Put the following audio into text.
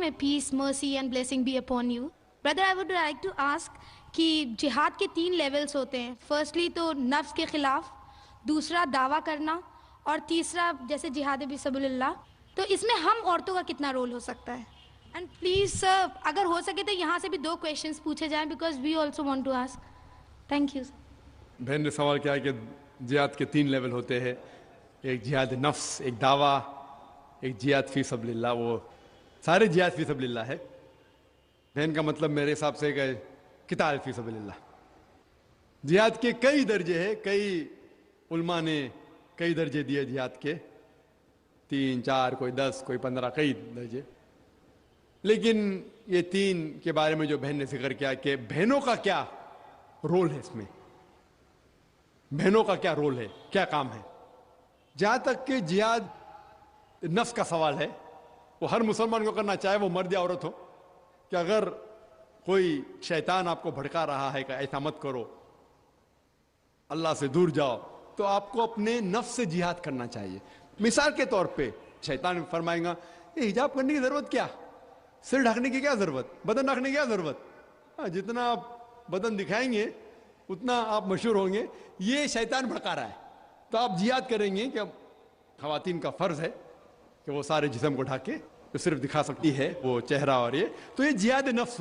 may peace, mercy and blessing be upon you. Brother, I would like to ask کہ جہاد کے 3 levels ہوتے ہیں. فرسٹلی تو نفس کے خلاف, دوسرا دعویٰ کرنا, اور تیسرا جیسے جہاد فی سبیل اللہ. تو اس میں ہم عورتوں کا کتنا رول ہو سکتا ہے؟ اینڈ پلیز سر, اگر ہو سکے تو یہاں سے بھی 2 کویشچنس پوچھے جائیں, because we also want to ask. Thank you. بہن نے سوال کیا ہے کہ جہاد کے 3 لیول ہوتے ہیں, ایک جہاد نفس, ایک دعویٰ, ایک جہاد فی سبیل اللہ. وہ سارے جہاد فی سبیل اللہ ہے. بہن کا مطلب میرے حساب سے کہ قتال فی سبیل اللہ. جہاد کے کئی درجے ہیں, کئی علماء نے کئی درجے دیے جہاد کے, 3 4 کوئی 10 کوئی 15 کئی درجے. لیکن یہ 3 کے بارے میں جو بہن نے ذکر کیا کہ بہنوں کا کیا رول ہے, اس میں بہنوں کا کیا رول ہے, کیا کام ہے. جہاں تک کہ جہاد نفس کا سوال ہے, وہ ہر مسلمان کو کرنا چاہے وہ مرد یا عورت ہو, کہ اگر کوئی شیطان آپ کو بھڑکا رہا ہے کہ ایسا مت کرو, اللہ سے دور جاؤ, تو آپ کو اپنے نفس سے جہاد کرنا چاہیے. مثال کے طور پہ شیطان فرمائے گا یہ حجاب کرنے کی ضرورت کیا, سر ڈھکنے کی کیا ضرورت, بدن ڈھکنے کی کیا ضرورت, جتنا آپ بدن دکھائیں گے اتنا آپ مشہور ہوں گے. یہ شیطان بھڑکا رہا ہے, تو آپ جہاد کریں گے کہ خواتین کا فرض ہے کہ وہ سارے جسم کو ڈھک کے, جو صرف دکھا سکتی ہے وہ چہرہ اور یہ, تو یہ جہاد نفس ہوا.